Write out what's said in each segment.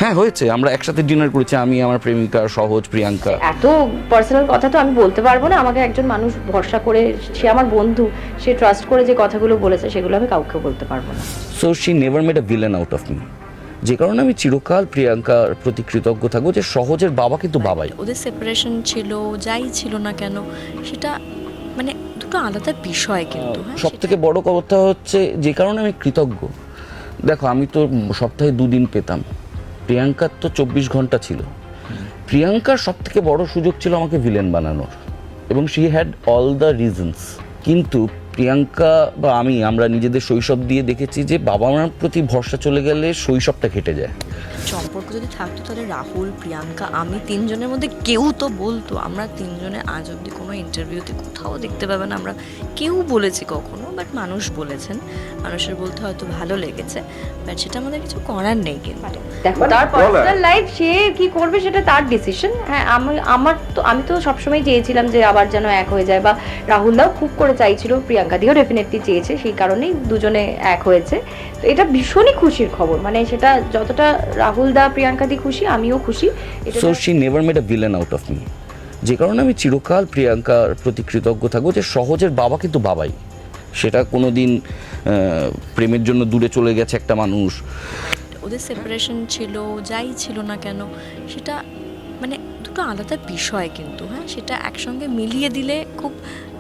হ্যাঁ হয়েছে, আমরা একসাথে ডিনার করেছি, আমি, আমার প্রেমিকা, সহজ, প্রিয়াঙ্কা। এত পার্সোনাল কথা তো আমি বলতে পারবো না। আমাকে একজন মানুষ ভরসা করে, সে আমার বন্ধু, সে ট্রাস্ট করে যে কথাগুলো বলেছে সেগুলো আমি কাউকে বলতে পারবো না। So she never made a villain out of me, যে কারণে আমি চিরকাল প্রিয়াঙ্কার প্রতি কৃতজ্ঞ থাকবো যে সহজের বাবা কিন্তু বাবাই। ওদের সেপারেশন ছিল, যাই ছিল না কেন, সেটা মানে দুটো আলাদা বিষয় কিন্তু। সব থেকে বড় কথা হচ্ছে যে কারণে আমি কৃতজ্ঞ, দেখো আমি তো সপ্তাহে 2 দিন পেতাম, প্রিয়াঙ্কার তো 24 ঘন্টা ছিল। প্রিয়াঙ্কার সব থেকে বড় সুযোগ ছিল আমাকে ভিলেন বানানোর, এবং she had all the reasons. কিন্তু প্রিয়াঙ্কা বা আমরা নিজেদের শৈশব দিয়ে দেখেছি যে বাবা মার প্রতি ভরসা চলে গেলে শৈশবটা কেটে যায়। সম্পর্ক যদি থাকতো তাহলে রাহুল, প্রিয়াঙ্কা, আমি তিনজনের মধ্যে কেউ তো বলতো। আমরা তিনজনে আজ অবধি কোনো ইন্টারভিউতে কোথাও দেখতে পাবে না আমরা কেউ বলেছি কখনো, বাট মানুষ বলেছেন, মানুষের বলতে হয়তো ভালো লেগেছে, বাট সেটা আমাদের কিছু করার নেই। কিন্তু দেখো তার পার্সোনাল লাইফ, সে কি করবে সেটা তার ডিসিশন। হ্যাঁ, আমি তো সবসময় চেয়েছিলাম যে আবার যেন এক হয়ে যায়, বা রাহুলদাও খুব করে চাইছিল, প্রিয়াঙ্কা দিও ডেফিনেটলি চেয়েছে, সেই কারণেই দুজনে এক হয়েছে। তো এটা ভীষণই খুশির খবর, মানে সেটা যতটা রাহুল দা প্রিয়াঙ্কা দি খুশি, আমিও খুশি। So she never made a villain out of me, যে কারণে আমি চিরকাল প্রিয়াঙ্কার প্রতি কৃতজ্ঞ থাকবো যে সহজের বাবা কিন্তু বাবাই। সেটা কোনো দিন প্রেমের জন্য দূরে চলে গেছে একটা মানুষ, ওদের সেপারেশন ছিল, যাই ছিল না কেন, সেটা মানে দুটো আলাদা বিষয় কিন্তু। হ্যাঁ, সেটা একসঙ্গে মিলিয়ে দিলে খুব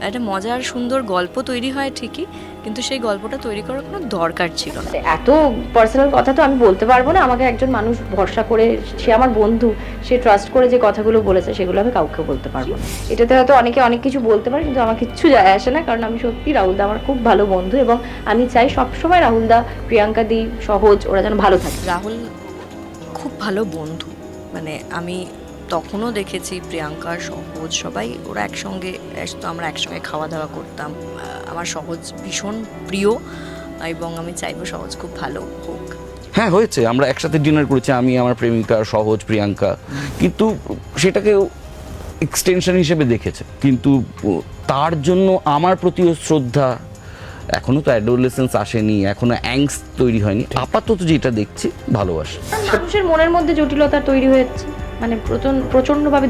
একটা মজার সুন্দর গল্প তৈরি হয় ঠিকই, কিন্তু সেই গল্পটা তৈরি করার কোনো দরকার ছিল না। এত পার্সোনাল কথা তো আমি বলতে পারবো না। আমাকে একজন মানুষ ভরসা করে, সে আমার বন্ধু, সে ট্রাস্ট করে যে কথাগুলো বলেছে সেগুলো আমি কাউকে বলতে পারবো না। এটাতে হয়তো অনেকে অনেক কিছু বলতে পারে, কিন্তু আমার কিচ্ছু যায় আসে না, কারণ আমি সত্যি রাহুলদা আমার খুব ভালো বন্ধু, এবং আমি চাই সবসময় রাহুলদা, প্রিয়াঙ্কা দি, সহজ ওরা যেন ভালো থাকে। রাহুল খুব ভালো বন্ধু, মানে আমি তখনও দেখেছি প্রিয়াঙ্কার, সহজ, সবাই ওরা একসঙ্গে আসতো, আমরা একসঙ্গে খাওয়া দাওয়া করতাম। আমার সহজ ভীষণ প্রিয়, এবং আমি চাইবো সহজ খুব ভালো হোক। হ্যাঁ হয়েছে, আমরা একসাথে ডিনার করেছি, আমি, আমার প্রেমিকা, সহজ, প্রিয়াঙ্কা, কিন্তু সেটাকে এক্সটেনশন হিসেবে দেখেছে। কিন্তু তার জন্য আমার প্রতিও শ্রদ্ধা, এখনো তো অ্যাডোলেসেন্স আসেনি, এখনো অ্যাংস তৈরি হয়নি, আপাতত যেটা দেখছি ভালোবাসা। মানুষের মনের মধ্যে জটিলতা তৈরি হয়েছে, মানে প্রচণ্ডভাবে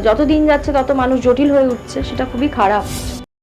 যত দিন যাচ্ছে তত মানুষ জটিল হয়ে উঠছে, সেটা খুবই খারাপ।